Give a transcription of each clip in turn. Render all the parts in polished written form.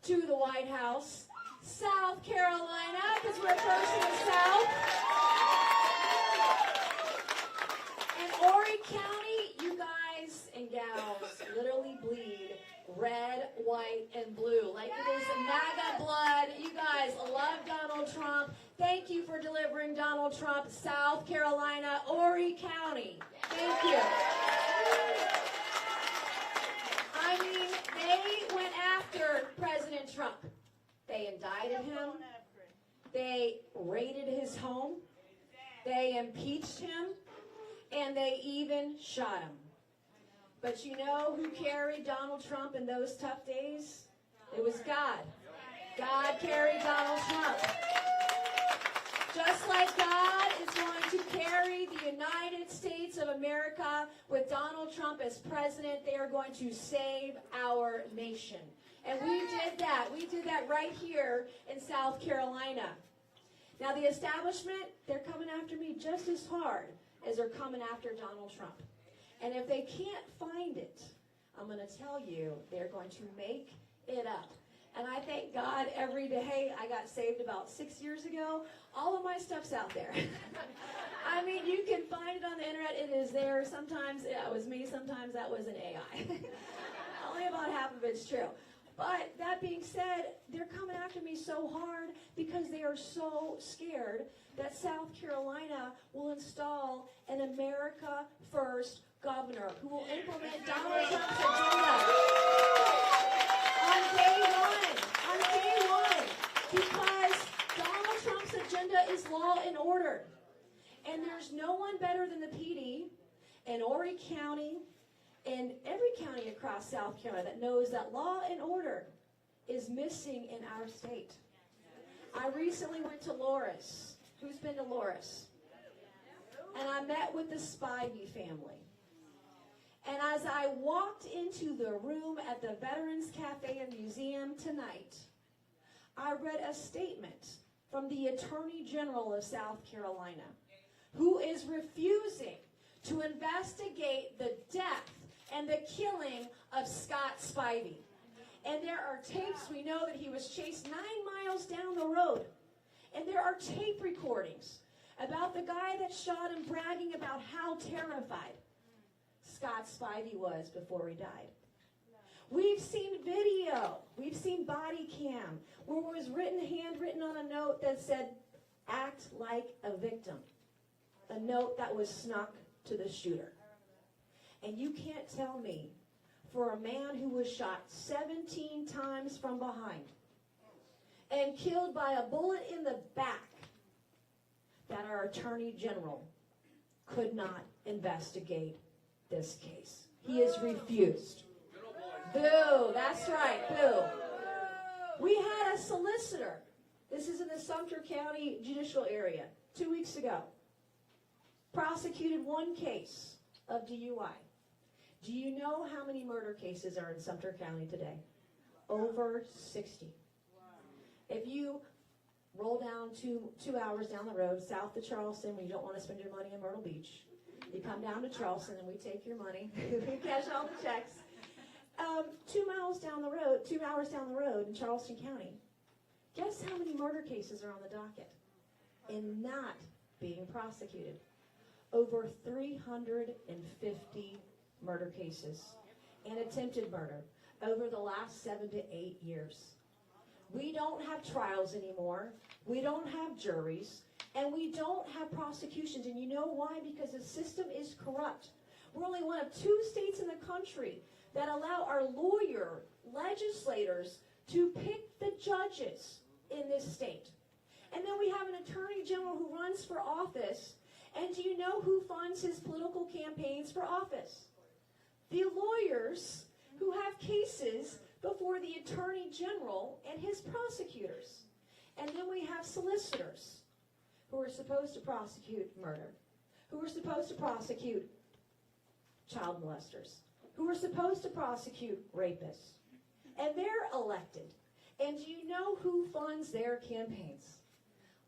to the White House, South Carolina, because we're first in the South. And Horry County, you guys and gals literally bleed red, white, and blue. Like it is MAGA blood. You guys love Donald Trump. Thank you for delivering Donald Trump, South Carolina, Horry County. Thank you. I mean, they went after President Trump. They indicted him. They raided his home. They impeached him. And they even shot him. But you know who carried Donald Trump in those tough days? It was God. God carried Donald Trump. Just like God is going to carry the United States of America with Donald Trump as president, they are going to save our nation. And we did that. We did that right here in South Carolina. Now the establishment, they're coming after me just as hard as they're coming after Donald Trump. And if they can't find it, I'm going to tell you, they're going to make it up. And I thank God every day. I got saved about 6 years ago. All of my stuff's out there. I mean, you can find it on the internet. It is there. Sometimes it was me. Sometimes that was an AI. Only about half of it's true. But that being said, they're coming after me so hard because they are so scared that South Carolina will install an America First governor who will implement Donald Trump's agenda on day one, because Donald Trump's agenda is law and order. And there's no one better than the PD in Horry County and every county across South Carolina that knows that law and order is missing in our state. I recently went to Loris. Who's been to Loris? And I met with the Spivey family. And as I walked into the room at the Veterans Cafe and Museum tonight, I read a statement from the Attorney General of South Carolina, who is refusing to investigate the death and the killing of Scott Spivey. And there are tapes. We know that he was chased 9 miles down the road. And there are tape recordings about the guy that shot him bragging about how terrified Scott Spivey was before he died. We've seen video. We've seen body cam where it was handwritten on a note that said, "Act like a victim." A note that was snuck to the shooter. And you can't tell me, for a man who was shot 17 times from behind and killed by a bullet in the back, that our Attorney General could not investigate this case. He has refused. Boo, that's right, boo. We had a solicitor. This is in the Sumter County judicial area 2 weeks ago. Prosecuted one case of DUI. Do you know how many murder cases are in Sumter County today? Over 60. If you roll down two hours down the road, south of Charleston, when you don't want to spend your money in Myrtle Beach, you come down to Charleston and we take your money. We cash all the checks. 2 hours down the road in Charleston County. Guess how many murder cases are on the docket and not being prosecuted? Over 350 murder cases and attempted murder over the last 7 to 8 years. We don't have trials anymore. We don't have juries. And we don't have prosecutions. And you know why? Because the system is corrupt. We're only one of 2 states in the country that allow our legislators to pick the judges in this state. And then we have an attorney general who runs for office. And do you know who funds his political campaigns for office? The lawyers who have cases before the attorney general and his prosecutors. And then we have solicitors who are supposed to prosecute murder, who are supposed to prosecute child molesters, who are supposed to prosecute rapists. And they're elected. And do you know who funds their campaigns?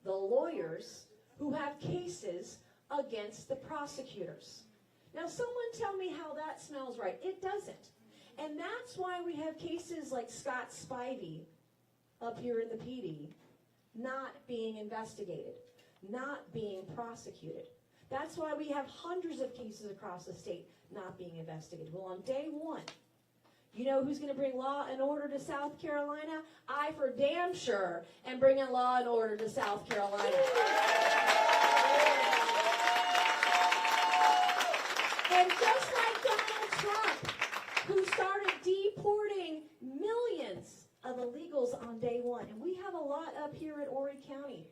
The lawyers who have cases against the prosecutors. Now, someone tell me how that smells right. It doesn't. And that's why we have cases like Scott Spivey up here in the PD not being investigated, not being prosecuted. That's why we have hundreds of cases across the state not being investigated. Well, on day one, you know who's going to bring law and order to South Carolina? I, for damn sure, am bringing law and order to South Carolina. And just like Donald Trump, who started deporting millions of illegals on day one, and we have a lot up here in Horry County.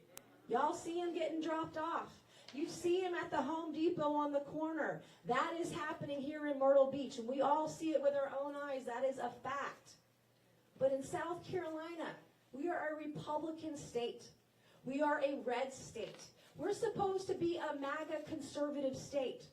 Y'all see him getting dropped off. You see him at the Home Depot on the corner. That is happening here in Myrtle Beach, and we all see it with our own eyes. That is a fact. But in South Carolina, we are a Republican state. We are a red state. We're supposed to be a MAGA conservative state.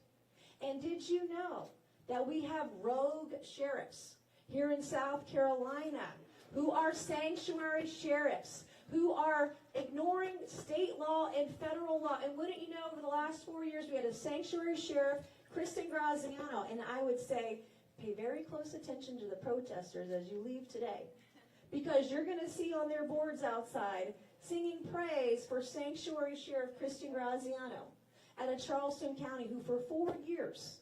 And did you know that we have rogue sheriffs here in South Carolina who are sanctuary sheriffs, who are ignoring state law and federal law? And wouldn't you know, over the last 4 years, we had a sanctuary sheriff, Kristen Graziano, and I would say, pay very close attention to the protesters as you leave today, because you're going to see on their boards outside singing praise for sanctuary sheriff Kristen Graziano out of Charleston County, who for 4 years,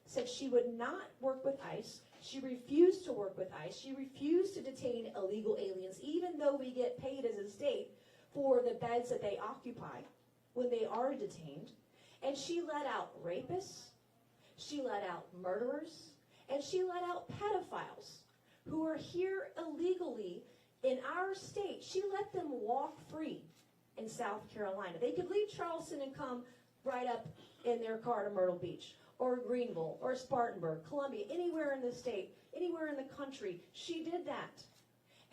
said she would not work with ICE. She refused to work with ICE. She refused to detain illegal aliens, even though we get paid as a state for the beds that they occupy when they are detained. And she let out rapists, she let out murderers, and she let out pedophiles who are here illegally in our state. She let them walk free in South Carolina. They could leave Charleston and come right up in their car to Myrtle Beach, or Greenville, or Spartanburg, Columbia, anywhere in the state, anywhere in the country. She did that.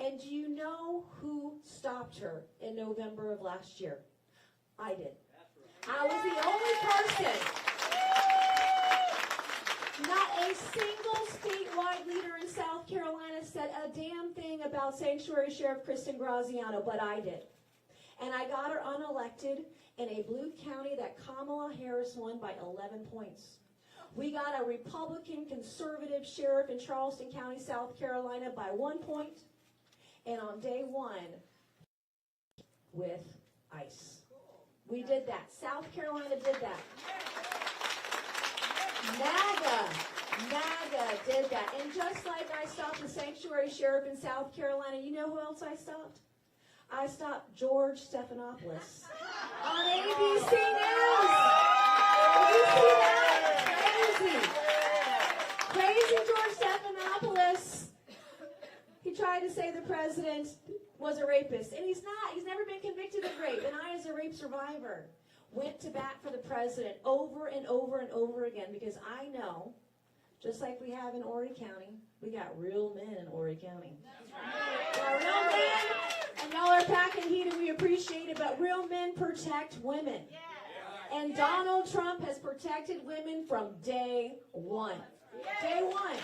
And do you know who stopped her in November of last year? I did. I was the only person. Not a single statewide leader in South Carolina said a damn thing about Sanctuary Sheriff Kristen Graziano, but I did. And I got her unelected in a blue county that Kamala Harris won by 11 points. We got a Republican conservative sheriff in Charleston County, South Carolina by 1 point. And on day one, with ICE. We did that. South Carolina did that. MAGA did that. And just like I stopped the sanctuary sheriff in South Carolina, you know who else I stopped? I stopped George Stephanopoulos on ABC News. Did you see that? Crazy George Stephanopoulos. He tried to say the president was a rapist, and he's not. He's never been convicted of rape. And I, as a rape survivor, went to bat for the president over and over and over again, because I know, just like we have in Horry County, we got real men in Horry County. We got real men, and y'all are packing heat, and we appreciate it, but real men protect women. And Donald Trump has protected women from day one. Day one.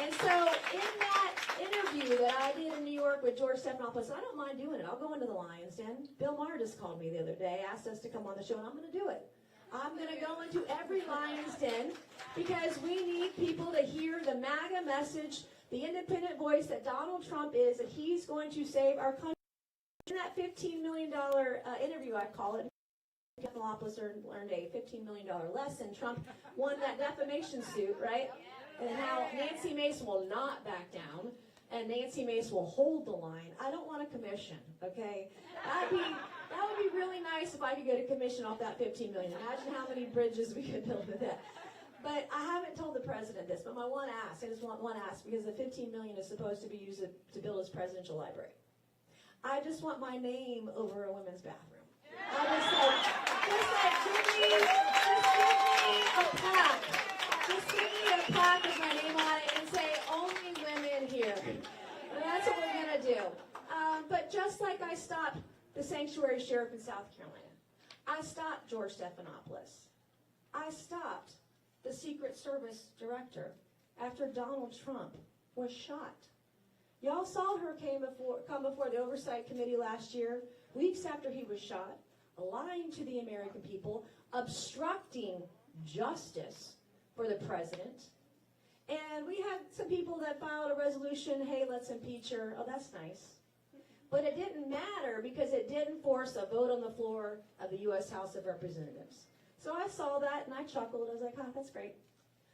And so in that interview that I did in New York with George Stephanopoulos, I don't mind doing it. I'll go into the Lion's Den. Bill Maher just called me the other day, asked us to come on the show, and I'm going to do it. I'm going to go into every Lion's Den, because we need people to hear the MAGA message, the independent voice that Donald Trump is, that he's going to save our country. In that $15 million interview, I call it, Stephanopoulos learned a $15 million lesson. Trump won that defamation suit, right? And how Nancy Mace will not back down, and Nancy Mace will hold the line. I don't want a commission, okay? That would be really nice if I could get a commission off that $15 million. Imagine how many bridges we could build with that. But I haven't told the president this, but my one ask, I just want one ask, because the $15 million is supposed to be used to build his presidential library. I just want my name over a women's bathroom. I just give me a plaque. Just give me a plaque with my name on it and say, only women here. And that's what we're going to do. But just like I stopped the sanctuary sheriff in South Carolina, I stopped George Stephanopoulos. I stopped the Secret Service director after Donald Trump was shot. Y'all saw her come before the Oversight Committee last year, weeks after he was shot, lying to the American people, obstructing justice for the president, And we had some people that filed a resolution, hey, let's impeach her. Oh, that's nice. But it didn't matter because it didn't force a vote on the floor of the U.S. House of Representatives. So I saw that and I chuckled. I was like, oh, that's great.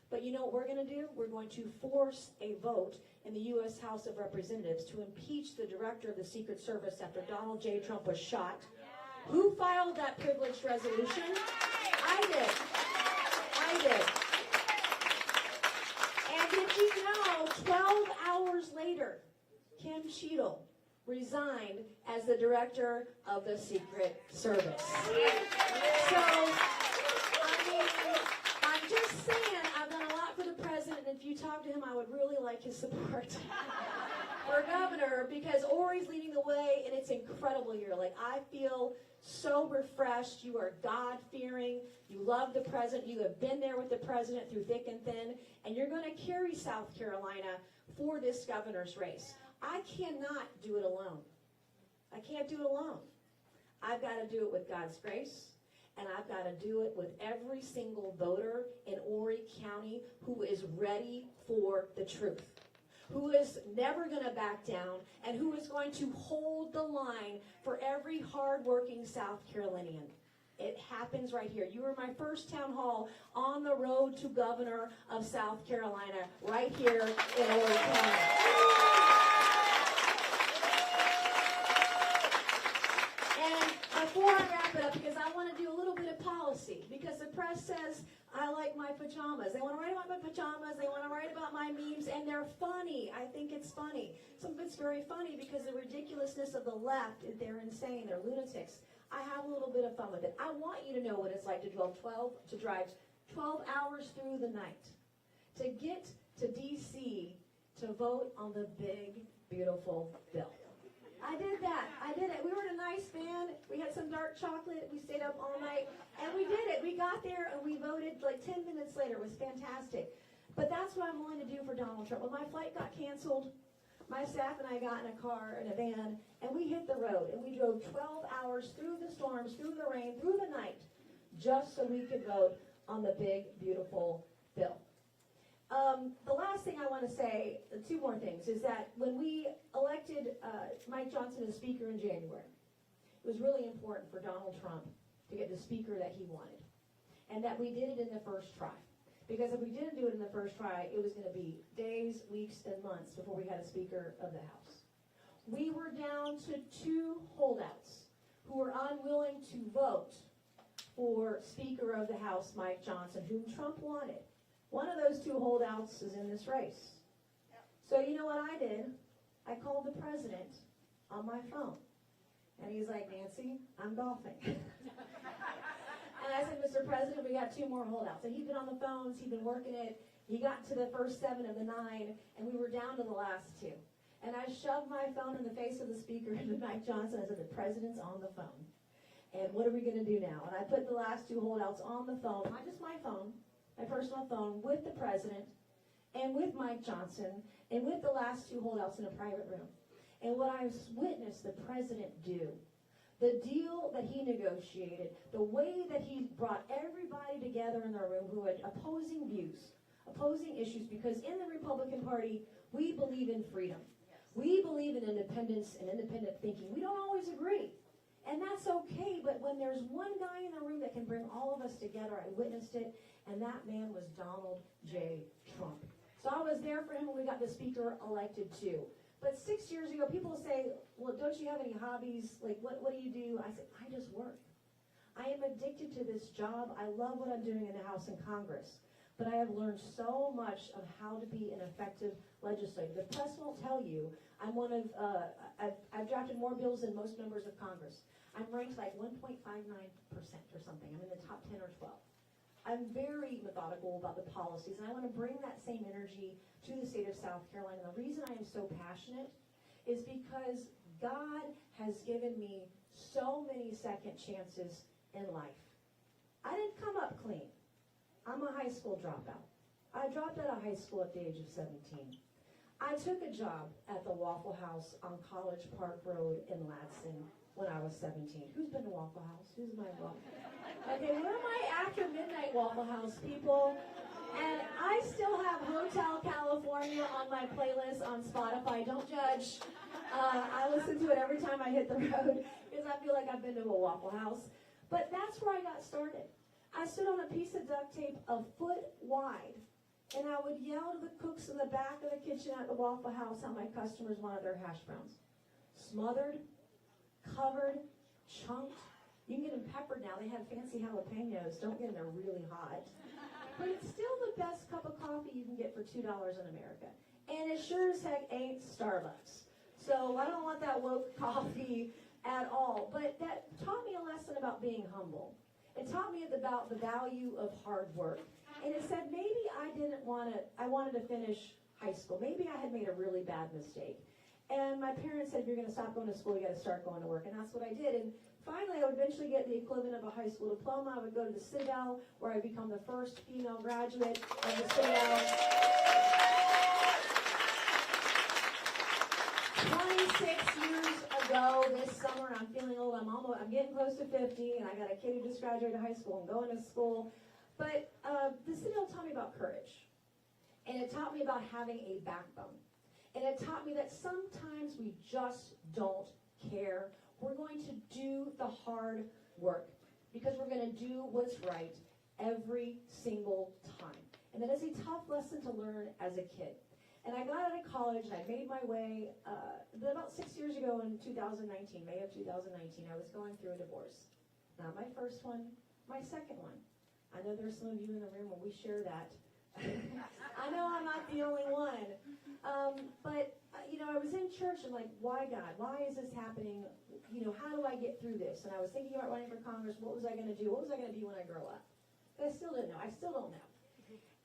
But you know what we're going to do? We're going to force a vote in the U.S. House of Representatives to impeach the director of the Secret Service after Donald J. Trump was shot. Who filed that privileged resolution? I did. I did. And did you know, 12 hours later, Kim Cheadle resigned as the director of the Secret Service. So, I mean, I'm just saying, I've done a lot for the president, and if you talk to him, I would really like his support for governor, because Ori's leading the way, and it's incredible here. Like, I feel so refreshed. You are God-fearing. You love the president. You have been there with the president through thick and thin, and you're going to carry South Carolina for this governor's race. I cannot do it alone. I can't do it alone. I've got to do it with God's grace, and I've got to do it with every single voter in Horry County who is ready for the truth, who is never going to back down, and who is going to hold the line for every hardworking South Carolinian. It happens right here. You were my first town hall on the road to governor of South Carolina, right here in Horry County. Before I wrap it up, because I want to do a little bit of policy, because the press says I like my pajamas. They want to write about my pajamas. They want to write about my memes, and they're funny. I think it's funny. Some of it's very funny because the ridiculousness of the left, they're insane. They're lunatics. I have a little bit of fun with it. I want you to know what it's like to drive 12 hours through the night to get to D.C. to vote on the big, beautiful bill. I did that. I did it. We were in a nice van. We had some dark chocolate. We stayed up all night, and we did it. We got there, and we voted like 10 minutes later. It was fantastic. But that's what I'm willing to do for Donald Trump. When my flight got canceled, my staff and I got in a car, in a van, and we hit the road, and we drove 12 hours through the storms, through the rain, through the night, just so we could vote on the big, beautiful bill. The last thing I want to say, two more things, is that when we elected Mike Johnson as Speaker in January, it was really important for Donald Trump to get the Speaker that he wanted, and that we did it in the first try. Because if we didn't do it in the first try, it was going to be days, weeks, and months before we had a Speaker of the House. We were down to 2 holdouts who were unwilling to vote for Speaker of the House Mike Johnson, whom Trump wanted. One of those 2 holdouts is in this race. So you know what I did? I called the president on my phone. And he's like, Nancy, I'm golfing. And I said, Mr. President, we got 2 more holdouts. And he'd been on the phones, he'd been working it. He got to the first 7 of the 9, and we were down to the last 2. And I shoved my phone in the face of the Speaker, Mike Johnson. I said, the president's on the phone. And what are we going to do now? And I put the last 2 holdouts on the phone, not just my phone, my personal phone, with the president and with Mike Johnson and with the last 2 holdouts in a private room. And what I witnessed the president do, the deal that he negotiated, the way that he brought everybody together in the room who had opposing views, opposing issues, because in the Republican Party, we believe in freedom. We believe in independence and independent thinking. We don't always agree. And that's okay, but when there's one guy in the room that can bring all of us together, I witnessed it, and that man was Donald J. Trump. So I was there for him when we got the Speaker elected too. But 6 years ago, people say, well, don't you have any hobbies? Like, what do you do? I said, I just work. I am addicted to this job. I love what I'm doing in the House and Congress. But I have learned so much of how to be an effective legislator. The press won't tell you. I'm one of, I've drafted more bills than most members of Congress. I'm ranked like 1.59% or something. I'm in the top 10 or 12. I'm very methodical about the policies, and I want to bring that same energy to the state of South Carolina. The reason I am so passionate is because God has given me so many second chances in life. I didn't come up clean. I'm a high school dropout. I dropped out of high school at the age of 17. I took a job at the Waffle House on College Park Road in Ladson when I was 17. Who's been to Waffle House? Who's my Waffle? Okay, where are my after midnight Waffle House people? And I still have Hotel California on my playlist on Spotify. Don't judge. I listen to it every time I hit the road because I feel like I've been to a Waffle House. But that's where I got started. I stood on a piece of duct tape a foot wide, and I would yell to the cooks in the back of the kitchen at the Waffle House how my customers wanted their hash browns. Smothered, covered, chunked. You can get them peppered now. They have fancy jalapenos. Don't get them, they're really hot. But it's still the best cup of coffee you can get for $2 in America. And it sure as heck ain't Starbucks. So I don't want that woke coffee at all. But that taught me a lesson about being humble. It taught me about the value of hard work. And it said maybe I wanted to finish high school. Maybe I had made a really bad mistake. And my parents said, if you're going to stop going to school, you got to start going to work. And that's what I did. And finally, I would eventually get the equivalent of a high school diploma. I would go to the Citadel, where I become the first female graduate of the Citadel. 26 years ago this summer, and I'm feeling old. I'm getting close to 50, and I got a kid who just graduated high school and going to school. But the Citadel taught me about courage, and it taught me about having a backbone. And it taught me that sometimes we just don't care. We're going to do the hard work because we're going to do what's right every single time. And that is a tough lesson to learn as a kid. And I got out of college and I made my way, about 6 years ago in 2019, May of 2019, I was going through a divorce. Not my first one, my second one. I know there's some of you in the room when we share that. I know I'm not the only one. But I was in church and like, why God? Why is this happening? How do I get through this? And I was thinking about running for Congress. What was I going to do? What was I going to be when I grow up? But I still didn't know. I still don't know.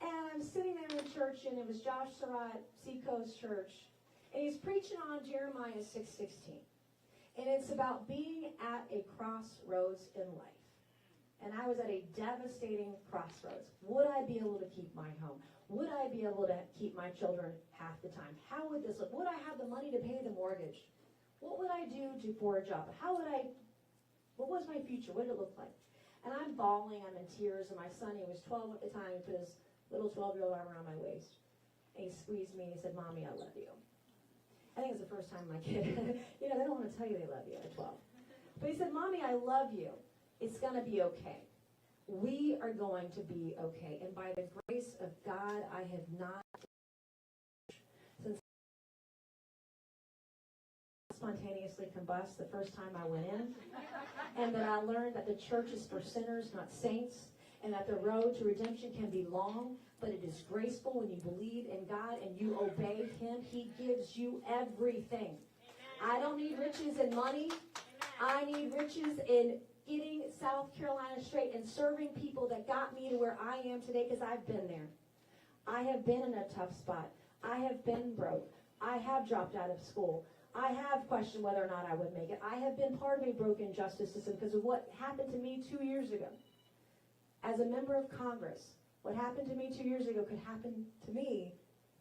And I'm sitting there in church, and it was Josh Surratt, Seacoast Church, and he's preaching on Jeremiah 6:16. And it's about being at a crossroads in life. And I was at a devastating crossroads. Would I be able to keep my home? Would I be able to keep my children half the time? How would this look? Would I have the money to pay the mortgage? What would I do for a job? What was my future? What did it look like? And I'm bawling, I'm in tears, and my son, he was 12 at the time, he put his little 12-year-old arm around my waist. And he squeezed me and he said, Mommy, I love you. I think it's the first time my kid, they don't want to tell you they love you at 12. But he said, Mommy, I love you. It's going to be okay. We are going to be okay. And by the grace of God, I have not since spontaneously combust the first time I went in. And that I learned that the church is for sinners, not saints. And that the road to redemption can be long, but it is graceful when you believe in God and you obey Him. He gives you everything. I don't need riches and money. I need riches in getting South Carolina straight and serving people that got me to where I am today, because I've been there. I have been in a tough spot. I have been broke. I have dropped out of school. I have questioned whether or not I would make it. I have been part of a broken justice system because of what happened to me 2 years ago. As a member of Congress, what happened to me 2 years ago could happen to me.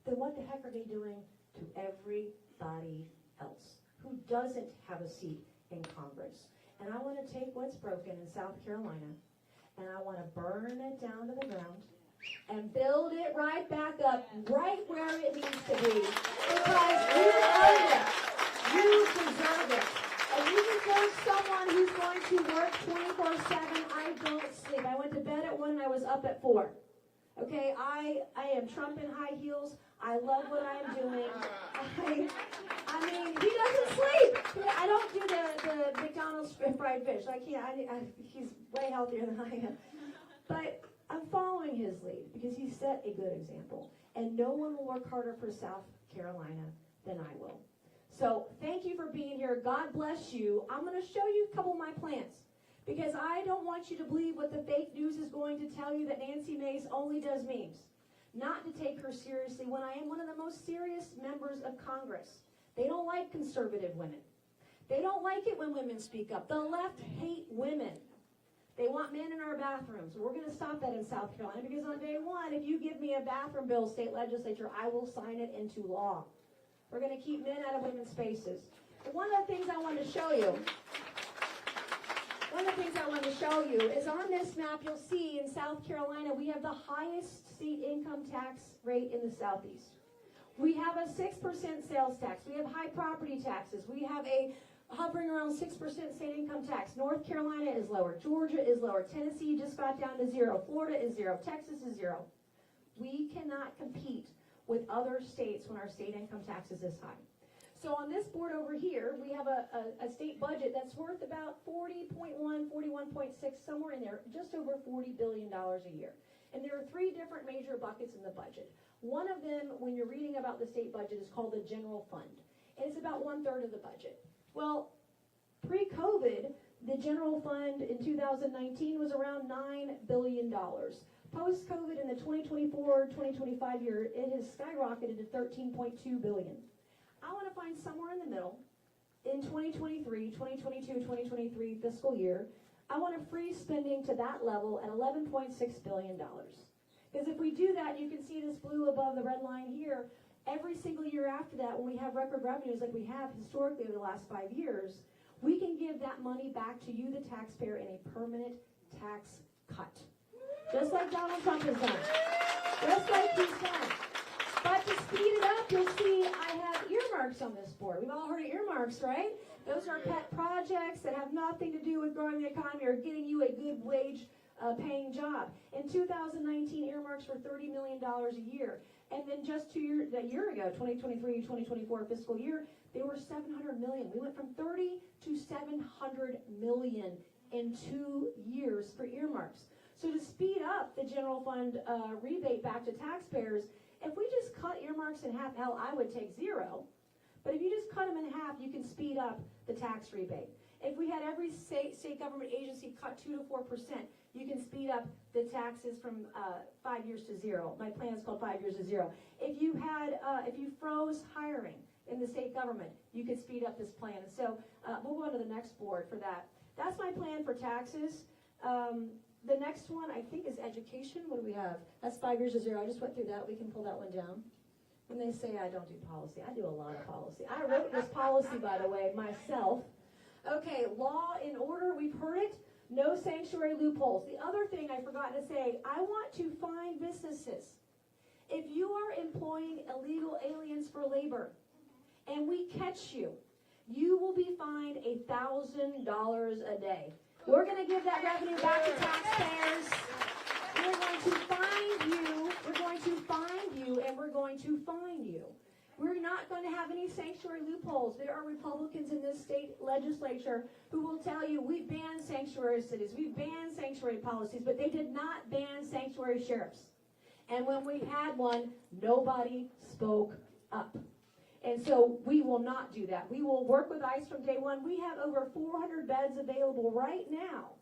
Then what the heck are they doing to everybody else who doesn't have a seat in Congress? And I want to take what's broken in South Carolina, and I want to burn it down to the ground and build it right back up, right where it needs to be. Because you earned it. You deserve it. And you deserve someone who's going to work 24/7. I don't sleep. I went to bed at 1 and I was up at 4. Okay, I am Trump in high heels. I love what I'm doing. I mean, he doesn't sleep. I don't do the McDonald's fried fish. I can't. He's way healthier than I am. But I'm following his lead because he set a good example. And no one will work harder for South Carolina than I will. So thank you for being here. God bless you. I'm going to show you a couple of my plans, because I don't want you to believe what the fake news is going to tell you, that Nancy Mace only does memes. Not to take her seriously when I am one of the most serious members of Congress. They don't like conservative women. They don't like it when women speak up. The left hate women. They want men in our bathrooms. We're going to stop that in South Carolina, because on day one, if you give me a bathroom bill, state legislature, I will sign it into law. We're going to keep men out of women's spaces. But one of the things I wanted to show you one of the things I want to show you is on this map, you'll see in South Carolina, we have the highest state income tax rate in the Southeast. We have a 6% sales tax. We have high property taxes. We have a hovering around 6% state income tax. North Carolina is lower. Georgia is lower. Tennessee just got down to 0. Florida is 0. Texas is 0. We cannot compete with other states when our state income tax is this high. So on this board over here, we have a state budget that's worth about 40.1, 41.6, somewhere in there, just over $40 billion a year. And there are three different major buckets in the budget. One of them, when you're reading about the state budget, is called the general fund. And it's about 1/3 of the budget. Well, pre-COVID, the general fund in 2019 was around $9 billion. Post-COVID, in the 2024-2025 year, it has skyrocketed to $13.2 billion. I want to find somewhere in the middle, in 2023, 2022, 2023 fiscal year, I want to freeze spending to that level at $11.6 billion. Because if we do that, you can see this blue above the red line here, every single year after that, when we have record revenues like we have historically over the last 5 years, we can give that money back to you, the taxpayer, in a permanent tax cut. Just like Donald Trump has done. Just like he's done. But to speed it up, you'll see I have earmarks on this board. We've all heard of earmarks, right? Those are pet projects that have nothing to do with growing the economy or getting you a good wage paying job. In 2019, earmarks were $30 million a year. And then just a year ago, 2023-2024 fiscal year, they were $700 million. We went from 30 to 700 million in 2 years for earmarks. So to speed up the general fund rebate back to taxpayers, if we just cut earmarks in half, hell, I would take 0. But if you just cut them in half, you can speed up the tax rebate. If we had every state government agency cut 2 to 4%, you can speed up the taxes from 5 years to 0. My plan is called 5 years to 0. If you froze hiring in the state government, you could speed up this plan. And so we'll go on to the next board for that. That's my plan for taxes. The next one, I think, is education. What do we have? That's 5 years to 0. I just went through that. We can pull that one down. When they say I don't do policy, I do a lot of policy. I wrote this policy, by the way, myself. Okay, law and order, we've heard it. No sanctuary loopholes. The other thing I forgot to say, I want to fine businesses. If you are employing illegal aliens for labor and we catch you, you will be fined $1,000 a day. We're going to give that revenue back to taxpayers. We're going to find you. We're going to find you, and we're going to fine you. We're not going to have any sanctuary loopholes. There are Republicans in this state legislature who will tell you we've banned sanctuary cities, we've banned sanctuary policies, but they did not ban sanctuary sheriffs. And when we had one, nobody spoke up. And so we will not do that. We will work with ICE from day one. We have over 400 beds available right now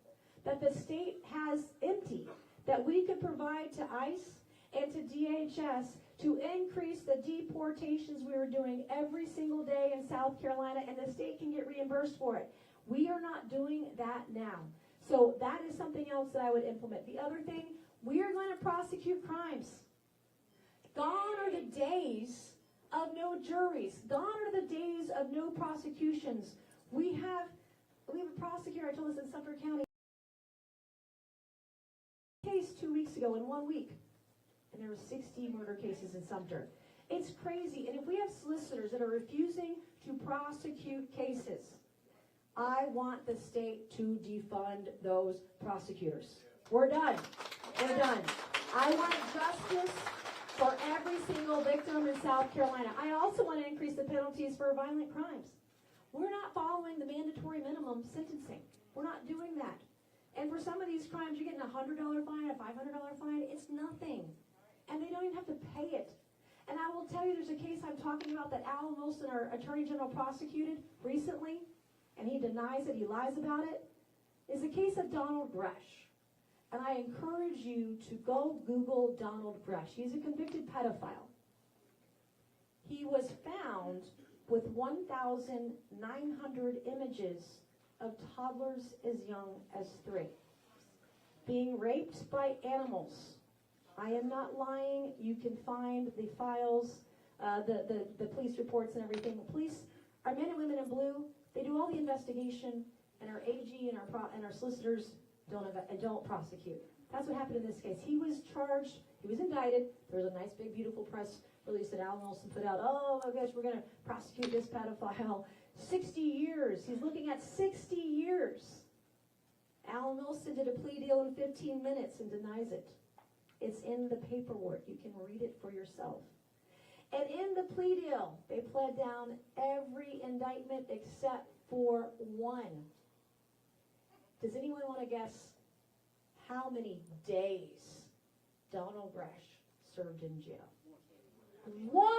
that the state has empty that we could provide to ICE and to DHS to increase the deportations we are doing every single day in South Carolina, and the state can get reimbursed for it. We are not doing that now. So that is something else that I would implement. The other thing, we are going to prosecute crimes. Gone are the days of no juries. Gone are the days of no prosecutions. We have a prosecutor, I told us in Suffolk County, case 2 weeks ago in 1 week. And there were 60 murder cases in Sumter. It's crazy. And if we have solicitors that are refusing to prosecute cases, I want the state to defund those prosecutors. We're done. We're done. I want justice for every single victim in South Carolina. I also want to increase the penalties for violent crimes. We're not following the mandatory minimum sentencing. We're not doing that. And for some of these crimes, you're getting a $100 fine, a $500 fine. It's nothing. And they don't even have to pay it. And I will tell you, there's a case I'm talking about that Al Wilson, our Attorney General, prosecuted recently, and he denies it, he lies about it, is the case of Donald Gresh. And I encourage you to go Google Donald Gresh. He's a convicted pedophile. He was found with 1,900 images of toddlers as young as 3, being raped by animals. I am not lying. You can find the files, the police reports and everything. The police are men and women in blue. They do all the investigation, and our AG and our solicitors don't prosecute. That's what happened in this case. He was charged, he was indicted. There was a nice, big, beautiful press release that Alan Wilson put out. Oh my gosh, we're going to prosecute this pedophile. 60 years. He's looking at 60 years. Alan Wilson did a plea deal in 15 minutes and denies it. It's in the paperwork. You can read it for yourself. And in the plea deal, they pled down every indictment except for one. Does anyone want to guess how many days Donald Gresh served in jail? 1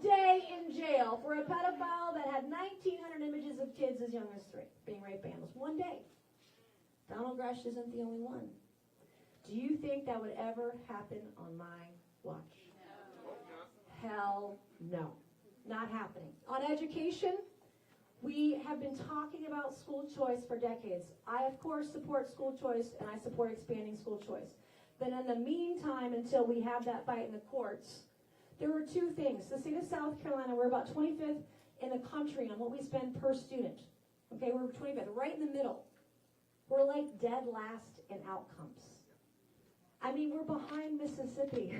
day in jail for a pedophile that had 1,900 images of kids as young as 3 being raped by animals. 1 day. Donald Gresh isn't the only one. Do you think that would ever happen on my watch? No. Hell no. Not happening. On education, we have been talking about school choice for decades. I, of course, support school choice, and I support expanding school choice. But in the meantime, until we have that fight in the courts, there were 2 things. The state of South Carolina, we're about 25th in the country on what we spend per student. Okay, we're 25th, right in the middle. We're like dead last in outcomes. I mean, we're behind Mississippi.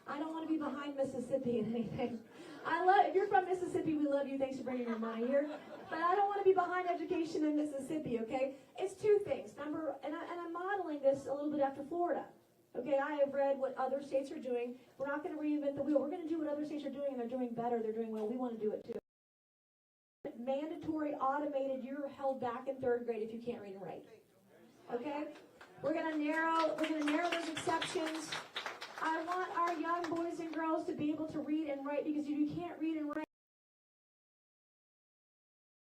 I don't want to be behind Mississippi in anything. If you're from Mississippi, we love you. Thanks for bringing your money here. But I don't want to be behind education in Mississippi, okay? It's 2 things. And I'm modeling this a little bit after Florida. Okay, I have read what other states are doing. We're not going to reinvent the wheel. We're going to do what other states are doing, and they're doing better. They're doing well. We want to do it too. Mandatory, automated, you're held back in 3rd grade if you can't read and write. Okay? We're going to narrow those exceptions. I want our young boys and girls to be able to read and write, because if you can't read and write,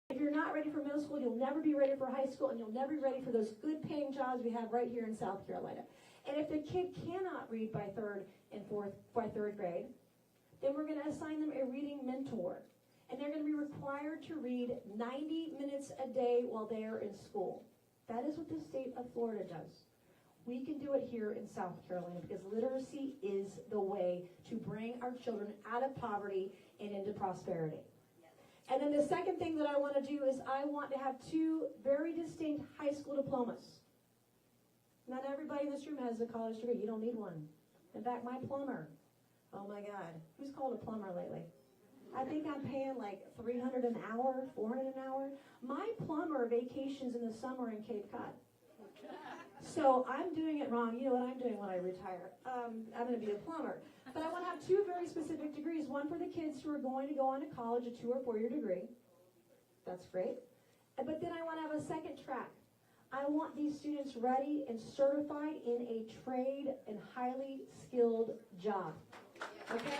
if you're not ready for middle school, you'll never be ready for high school, and you'll never be ready for those good paying jobs we have right here in South Carolina. And if the kid cannot read by 3rd grade, then we're going to assign them a reading mentor. And they're going to be required to read 90 minutes a day while they are in school. That is what the state of Florida does. We can do it here in South Carolina, because literacy is the way to bring our children out of poverty and into prosperity. And then the second thing that I want to do is I want to have 2 very distinct high school diplomas. Not everybody in this room has a college degree. You don't need one. In fact, my plumber, oh my God, who's called a plumber lately? I think I'm paying like $300 an hour, $400 an hour. My plumber vacations in the summer in Cape Cod. So I'm doing it wrong. You know what I'm doing when I retire? I'm going to be a plumber. But I want to have 2 very specific degrees. One for the kids who are going to go on to college, a 2 or 4 year degree. That's great. But then I want to have a second track. I want these students ready and certified in a trade and highly skilled job. Okay?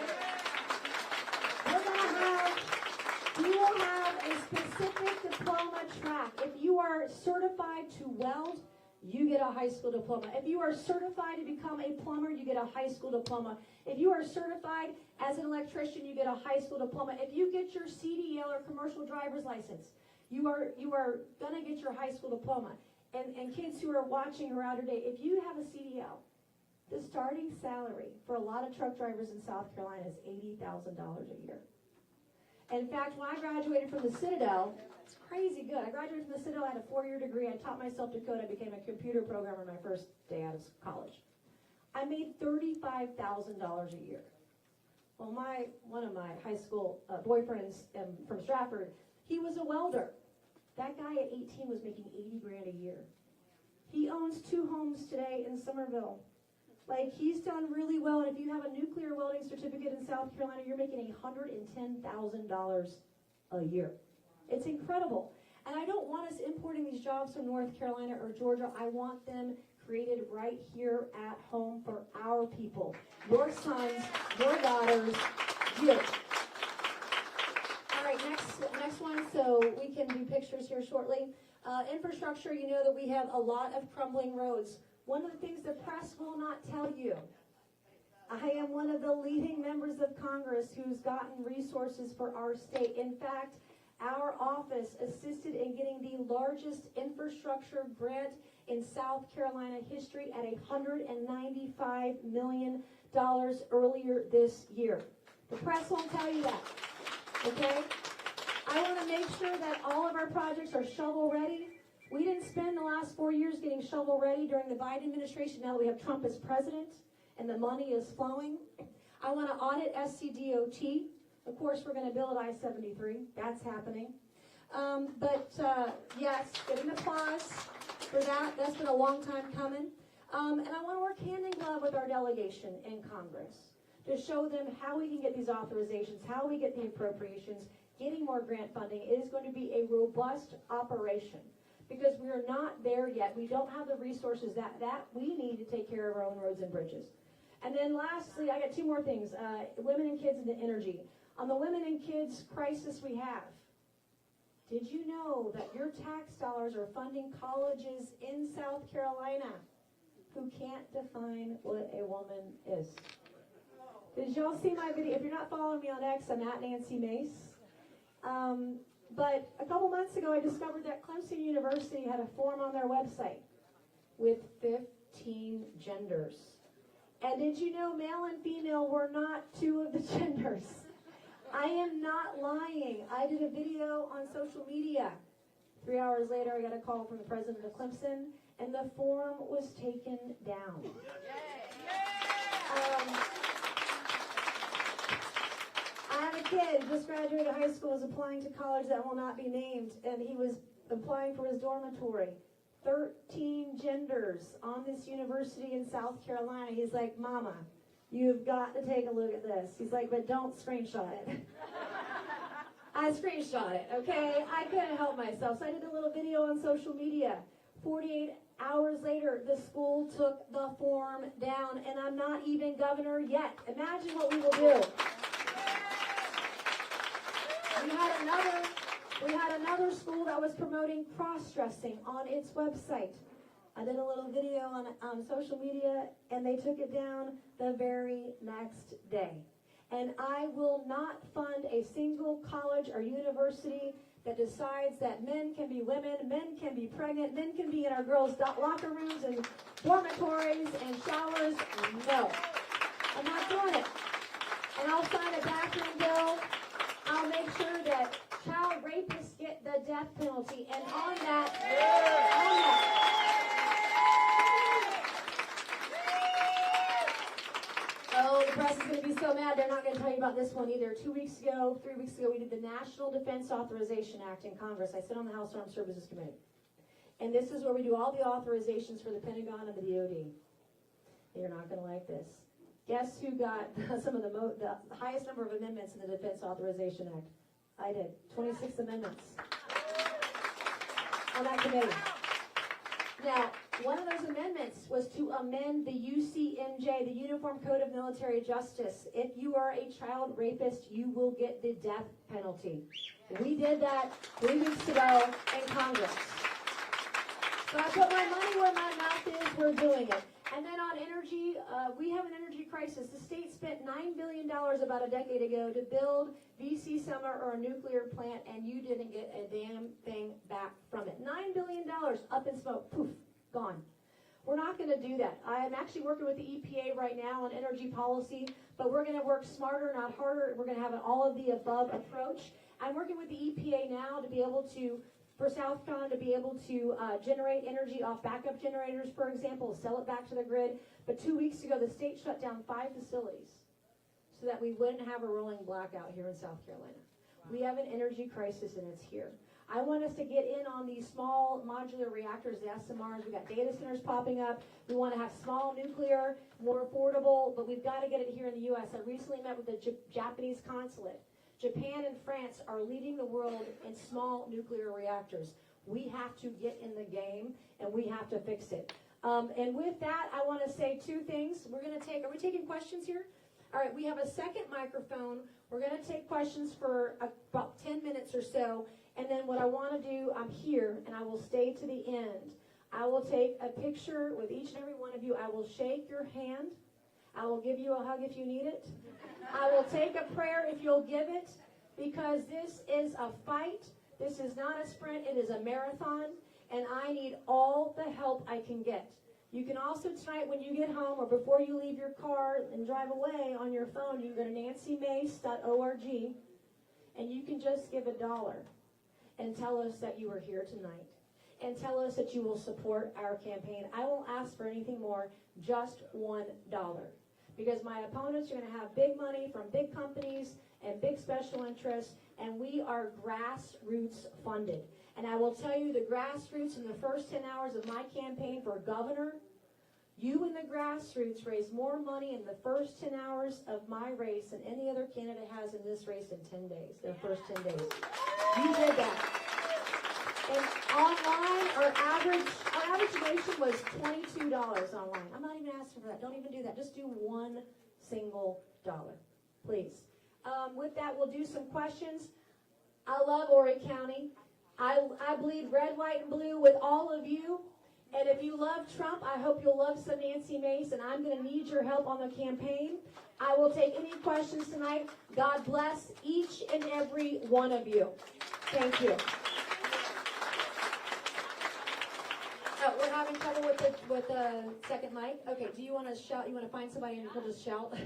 We will have a specific diploma track. If you are certified to weld, you get a high school diploma. If you are certified to become a plumber, you get a high school diploma. If you are certified as an electrician, you get a high school diploma. If you get your CDL or commercial driver's license, you are going to get your high school diploma. And kids who are watching around today, if you have a CDL, the starting salary for a lot of truck drivers in South Carolina is $80,000 a year. In fact, when I graduated from the Citadel, it's crazy good. I graduated from the Citadel, I had a 4-year degree. I taught myself to code. I became a computer programmer my first day out of college. I made $35,000 a year. Well, one of my high school boyfriends from Stratford, he was a welder. That guy at 18 was making $80,000 a year. He owns 2 homes today in Somerville. Like, he's done really well, and if you have a nuclear welding certificate in South Carolina, you're making $110,000 a year. It's incredible. And I don't want us importing these jobs from North Carolina or Georgia. I want them created right here at home for our people. Your sons, your daughters, you. All right, next one, so we can do pictures here shortly. Infrastructure, you know that we have a lot of crumbling roads. One of the things the press will not tell you, I am one of the leading members of Congress who's gotten resources for our state. In fact, our office assisted in getting the largest infrastructure grant in South Carolina history at $195 million earlier this year. The press won't tell you that, okay? I want to make sure that all of our projects are shovel ready. We didn't spend the last 4 years getting shovel ready during the Biden administration. Now that we have Trump as president and the money is flowing. I want to audit SCDOT. Of course, we're going to build I-73. That's happening. Yes, getting applause for that. That's been a long time coming. And I want to work hand in glove with our delegation in Congress to show them how we can get these authorizations, how we get the appropriations, getting more grant funding. It is going to be a robust operation because we are not there yet. We don't have the resources that we need to take care of our own roads and bridges. And then lastly, I got two more things. Women and kids and the energy. On the women and kids crisis we have, did you know that your tax dollars are funding colleges in South Carolina who can't define what a woman is? Did y'all see my video? If you're not following me on X, I'm at Nancy Mace. But a couple months ago, I discovered that Clemson University had a form on their website with 15 genders. And did you know male and female were not two of the genders? I am not lying. I did a video on social media. 3 hours later, I got a call from the president of Clemson, and the form was taken down. I have a kid who just graduated high school, is applying to college that will not be named, and he was applying for his dormitory. 13 genders on this university in South Carolina. He's like, Mama, you've got to take a look at this. He's like, but don't screenshot it. I screenshot it, okay? I couldn't help myself. So I did a little video on social media. 48 hours later, the school took the form down, and I'm not even governor yet. Imagine what we will do. We had another school that was promoting cross-dressing on its website. I did a little video on social media, and they took it down the very next day. And I will not fund a single college or university that decides that men can be women, men can be pregnant, men can be in our girls' locker rooms and dormitories and showers. No, I'm not doing it. And I'll sign a bathroom bill. I'll make sure that child rapists get the death penalty. And on that, oh, the press is going to be so mad. They're not going to tell you about this one either. 3 weeks ago, we did the National Defense Authorization Act in Congress. I sit on the House Armed Services Committee. And this is where we do all the authorizations for the Pentagon and the DOD. You're not going to like this. Guess who got some of the highest number of amendments in the Defense Authorization Act? I did. 26 amendments on that committee. Now, one of those amendments was to amend the UCMJ, the Uniform Code of Military Justice. If you are a child rapist, you will get the death penalty. We did that 3 weeks ago in Congress. So I put my money where my mouth is. We're doing it. And then on energy, we have an energy crisis. The state spent $9 billion about a decade ago to build VC Summer or a nuclear plant, and you didn't get a damn thing back from it. $9 billion up in smoke, poof, gone. We're not going to do that. I am actually working with the EPA right now on energy policy, but we're going to work smarter, not harder. We're going to have an all-of-the-above approach. I'm working with the EPA now to be able to, for South Carolina, to be able to generate energy off backup generators, for example, sell it back to the grid. But 2 weeks ago, the state shut down 5 facilities so that we wouldn't have a rolling blackout here in South Carolina. We have an energy crisis, and it's here. I want us to get in on these small modular reactors, the SMRs. We've got data centers popping up. We want to have small nuclear, more affordable, but we've got to get it here in the U.S. I recently met with the Japanese consulate. Japan and France are leading the world in small nuclear reactors. We have to get in the game, and we have to fix it. And with that, I want to say 2 things. Are we taking questions here? All right, we have a second microphone. We're going to take questions for about 10 minutes or so. And then what I want to do, I'm here, and I will stay to the end. I will take a picture with each and every one of you. I will shake your hand. I will give you a hug if you need it. I will take a prayer if you'll give it, because this is a fight. This is not a sprint. It is a marathon, and I need all the help I can get. You can also tonight when you get home or before you leave your car and drive away on your phone, you can go to nancymace.org, and you can just give $1 and tell us that you were here tonight. and tell us that you will support our campaign. I won't ask for anything more, just $1. Because my opponents are going to have big money from big companies and big special interests, and we are grassroots funded. And I will tell you, the grassroots in the first 10 hours of my campaign for governor, you and the grassroots raised more money in the first 10 hours of my race than any other candidate has in this race in 10 days, their first 10 days. You did that. And online, our average donation was $22 online. I'm not even asking for that. Don't even do that. Just do $1 single, please. With that, we'll do some questions. I love Horry County. I bleed red, white, and blue with all of you. And if you love Trump, I hope you'll love some Nancy Mace, and I'm going to need your help on the campaign. I will take any questions tonight. God bless each and every one of you. Thank you. Oh, we're having trouble with the second mic. Okay, do you want to shout? You want to find somebody and we'll just shout? Hi.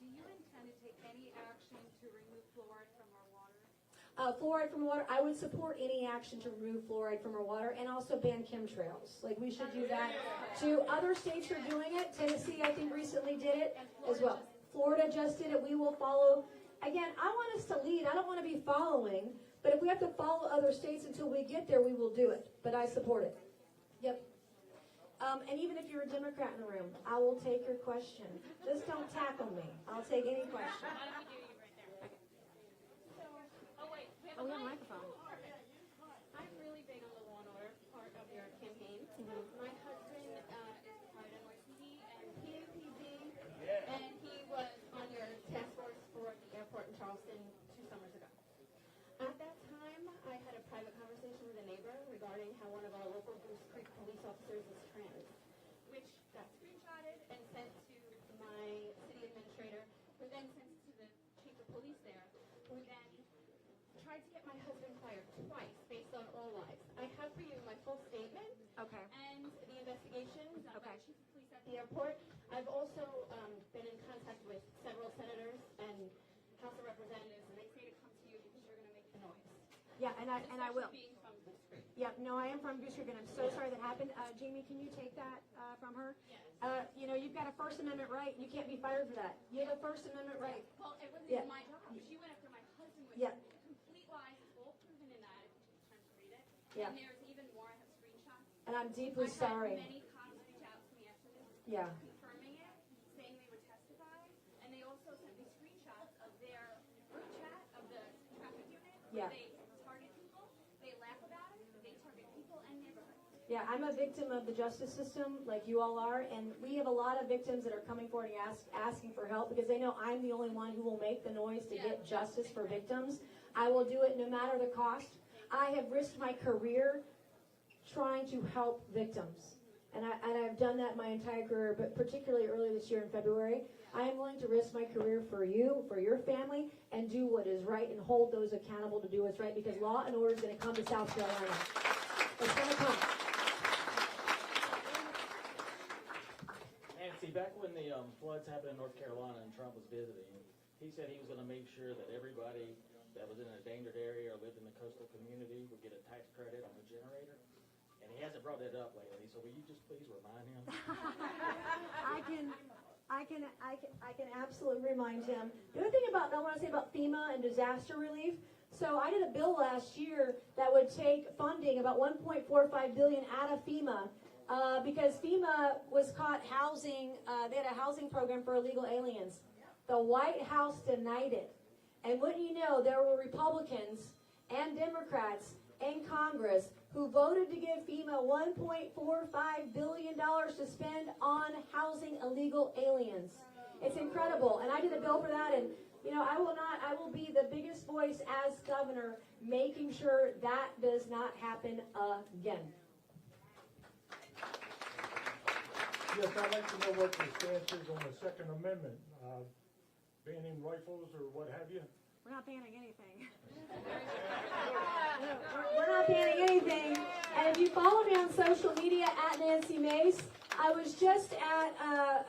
Do you intend to take any action to remove fluoride from our water? Fluoride from water. I would support any action to remove fluoride from our water and also ban chemtrails. Like, we should do that too. Other states are doing it. Tennessee, I think, recently did it as well. Florida just did it. We will follow. Again, I want us to lead. I don't want to be following. But if we have to follow other states until we get there, we will do it. But I support it. Yep. And even if you're a Democrat in the room, I will take your question. Just don't tackle me. I'll take any question. We have a microphone. I'm really big on the law and order part of your campaign. My husband is part of NYPD and PUPD, and he was on your task force for the airport in Charleston 2 summers ago. At that time, I had a private conversation with a neighbor regarding how one of our local Goose Creek police officers is trans, which got screenshotted and sent to my city administrator, who then sent it to the chief of police there, who then tried to get my husband fired twice based on all lies. I have for you my full statement. Okay. And the investigation done by the chief of police at the airport. I've also been in contact with several senators and House of Representatives, and they say to come to you because you're going to make the noise. Yeah, and I will. Being from Goose Creek. Yeah, no, I am from Goose Creek, and I'm so sorry that happened. Jamie, can you take that from her? Yes. You've got a First Amendment right. You can't be fired for that. You have a First Amendment right. Well, it wasn't even my job. She went after my husband with complete lies. It's all proven in that, if you have time to read it. Yeah. And there's even more. I have screenshots. And I'm deeply sorry. I had many cops reach out to me after this. Yeah. Confirming it, saying they would testify. And they also sent me screenshots of their group chat of the traffic unit. Yeah. They target people. They laugh about it. They target people and neighborhoods. Yeah, I'm a victim of the justice system, like you all are, and we have a lot of victims that are coming forward and asking for help because they know I'm the only one who will make the noise to get justice for victims. I will do it no matter the cost. I have risked my career trying to help victims, and I've done that my entire career, but particularly early this year in February. I am willing to risk my career for you, for your family, and do what is right and hold those accountable to do what's right because law and order is going to come to South Carolina. It's going to come. Nancy, back when the floods happened in North Carolina and Trump was visiting, he said he was going to make sure that everybody that was in an endangered area or lived in the coastal community would get a tax credit on the generator. And he hasn't brought that up lately, so will you just please remind him? I can absolutely remind him. The other thing I want to say about FEMA and disaster relief. So I did a bill last year that would take funding, about $1.45 billion out of FEMA, because FEMA was caught housing. They had a housing program for illegal aliens. The White House denied it, and wouldn't you know, there were Republicans and Democrats in Congress who voted to give FEMA $1.45 billion to spend on housing illegal aliens. It's incredible. And I did a bill for that, and I will be the biggest voice as governor making sure that does not happen again. Yes, I'd like to know what your stance is on the Second Amendment, banning rifles or what have you. We're not banning anything. We're not banning anything. And if you follow me on social media at Nancy Mace, I was just at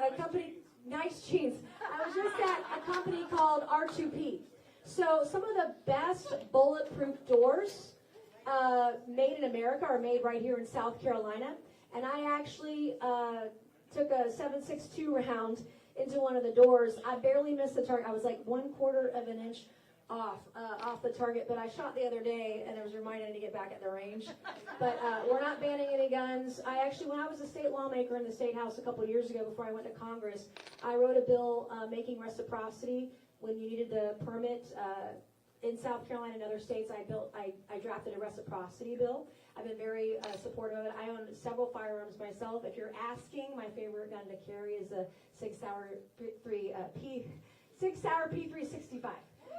a company, nice jeans. I was just at a company called R2P. So some of the best bulletproof doors made in America or made right here in South Carolina. And I actually took a 7.62 round into one of the doors. I barely missed the target. I was like 1/4 of an inch off the target, but I shot the other day and I was reminded to get back at the range. But we're not banning any guns. When I was a state lawmaker in the State House a couple years ago before I went to Congress, I wrote a bill making reciprocity when you needed the permit in South Carolina and other states. I drafted a reciprocity bill. I've been very supportive of it. I own several firearms myself. If you're asking, my favorite gun to carry is a 6-hour P365.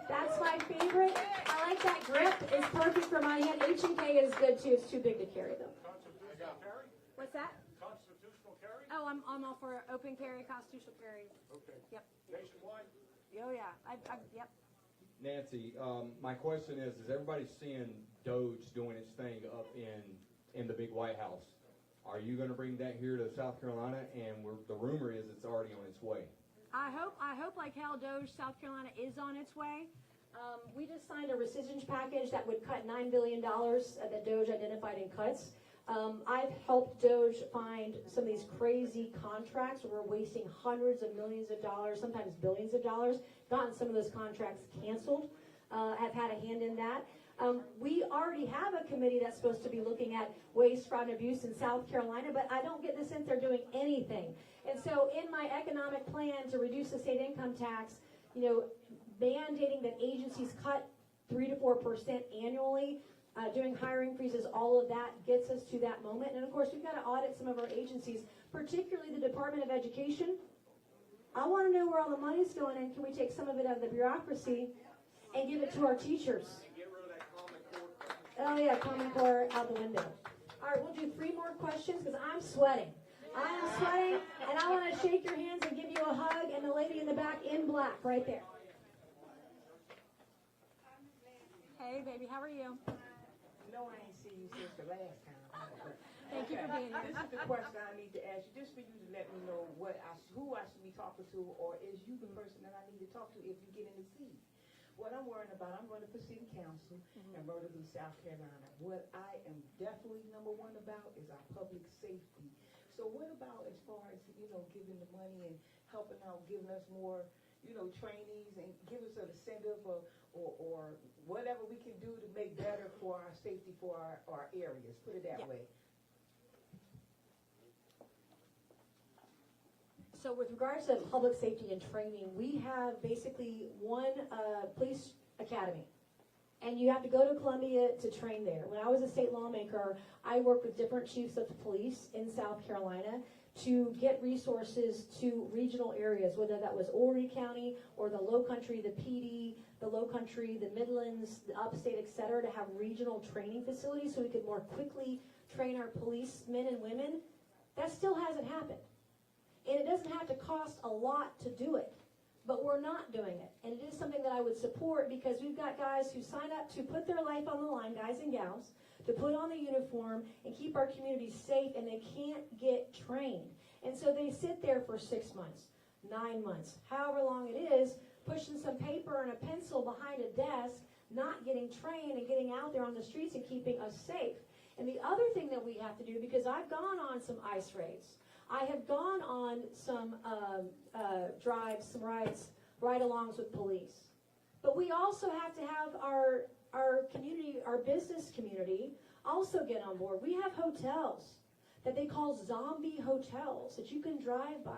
That's my favorite. I like that grip. It's perfect for my hand. H&K is good too. It's too big to carry though. Constitutional carry? What's that? Constitutional carry? Oh, I'm all for open carry, constitutional carry. Okay. Yep. Nationwide? Oh, yeah. Yep. Nancy, my question is everybody seeing Doge doing its thing up in the big White House? Are you going to bring that here to South Carolina? And the rumor is it's already on its way. I hope like hell Doge, South Carolina is on its way. We just signed a rescission package that would cut $9 billion that Doge identified in cuts. I've helped Doge find some of these crazy contracts where we're wasting hundreds of millions of dollars, sometimes billions of dollars, gotten some of those contracts canceled, have had a hand in that. We already have a committee that's supposed to be looking at waste, fraud, and abuse in South Carolina, but I don't get the sense they're doing anything. And so in my economic plan to reduce the state income tax, mandating that agencies cut 3 to 4% annually, doing hiring freezes, all of that gets us to that moment. And of course, we've got to audit some of our agencies, particularly the Department of Education. I want to know where all the money's going, and can we take some of it out of the bureaucracy and give it to our teachers? Oh yeah, Common Core out the window. All right, we'll do 3 more questions because I'm sweating. I am sweating, and I want to shake your hands and give you a hug, and the lady in the back in black right there. Hey, baby, how are you? No, I ain't seen you since the last time. Thank you for being here. This is the question I need to ask you, just for you to let me know who I should be talking to, or is you the person that I need to talk to if you get in the seat? What I'm worrying about, I'm running for city council in Myrtle Beach, South Carolina. What I am definitely number one about is our public safety. So what about as far as, giving the money and helping out, giving us more, trainees and give us an incentive or whatever we can do to make better for our safety for our areas, put it that way. So with regards to public safety and training, we have basically one police academy. And you have to go to Columbia to train there. When I was a state lawmaker, I worked with different chiefs of police in South Carolina to get resources to regional areas, whether that was Horry County or the Low Country, the PD, the Low Country, the Midlands, the Upstate, et cetera, to have regional training facilities so we could more quickly train our policemen and women. That still hasn't happened. And it doesn't have to cost a lot to do it, but we're not doing it. And it is something that I would support because we've got guys who sign up to put their life on the line, guys and gals, to put on the uniform and keep our community safe, and they can't get trained. And so they sit there for 6 months, 9 months, however long it is, pushing some paper and a pencil behind a desk, not getting trained and getting out there on the streets and keeping us safe. And the other thing that we have to do, because I've gone on some ICE raids, I have gone on some drives, some rides, ride-alongs with police. But we also have to have our community, our business community, also get on board. We have hotels that they call zombie hotels that you can drive by.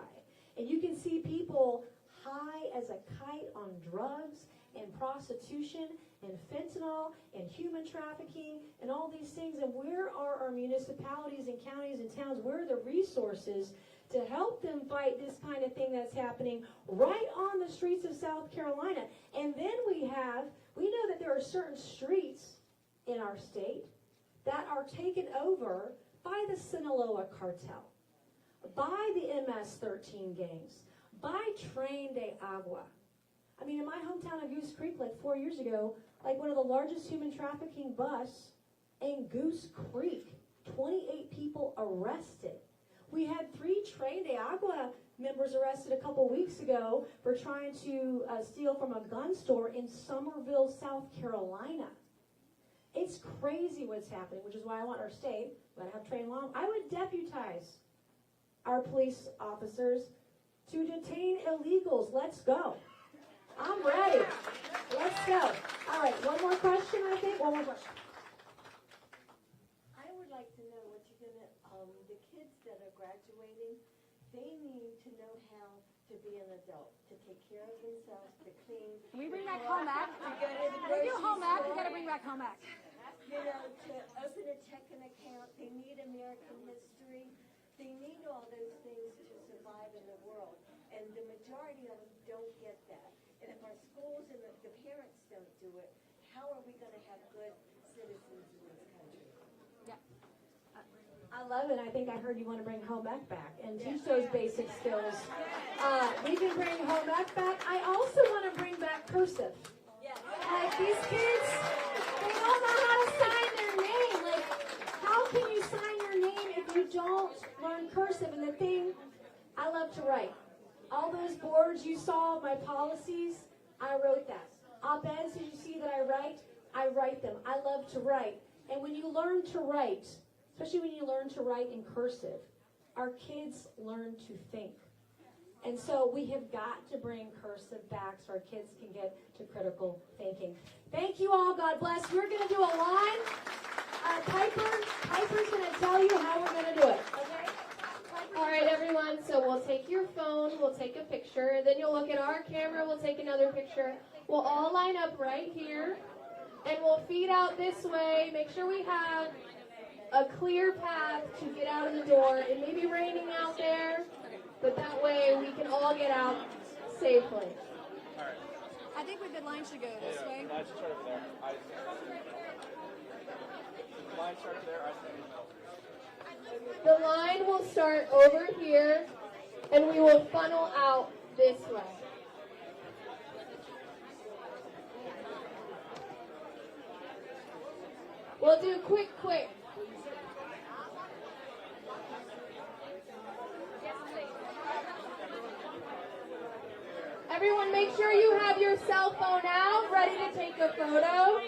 And you can see people high as a kite on drugs and prostitution and fentanyl and human trafficking and all these things. And where are our municipalities and counties and towns? Where are the resources to help them fight this kind of thing that's happening right on the streets of South Carolina? And then we know that there are certain streets in our state that are taken over by the Sinaloa cartel, by the MS-13 gangs, by Tren de Agua. I mean, in my hometown of Goose Creek, like 4 years ago, like one of the largest human trafficking busts in Goose Creek, 28 people arrested. We had 3 Tren de Agua members arrested a couple weeks ago for trying to steal from a gun store in Summerville, South Carolina. It's crazy what's happening, which is why I want our state, we want to have trained law. I would deputize our police officers to detain illegals. Let's go. I'm ready. Let's go. All right, one more question, I think. One more question. I would like to know what you're gonna, the kids that are graduating, they need to know how to be an adult, to take care of themselves, to clean. Can we bring back home ec? To go to the Can we do grocery home ec? We store, gotta bring back home ec. you know, to open a checking account. They need American history. They need all those things to survive in the world. And the majority of them don't get that. And if our schools and the parents don't do it, how are we gonna have good citizens in this country? I love it. I think I heard you want to bring home ec back and teach those basic skills. We can bring home ec back. I also want to bring back cursive. Like these kids, they don't know how to sign their name. Like, how can you sign your name if you don't learn cursive? And the thing, I love to write. All those boards you saw, my policies, I wrote that. Op-eds, did you see that I write them. I love to write. And when you learn to write, especially when you learn to write in cursive, our kids learn to think. And so we have got to bring cursive back so our kids can get to critical thinking. Thank you all. God bless. We're going to do a line. Piper's going to tell you how we're going to do it. Okay? All right, everyone. So we'll take your phone. We'll take a picture. Then you'll look at our camera. We'll take another picture. We'll all line up right here. And we'll feed out this way. Make sure we have a clear path to get out of the door. It may be raining out there, but that way we can all get out safely. I think the line should go this way. Line should start over there. Line start over there. The line will start over here, and we will funnel out this way. We'll do quick. Everyone, make sure you have your cell phone out, ready to take a photo.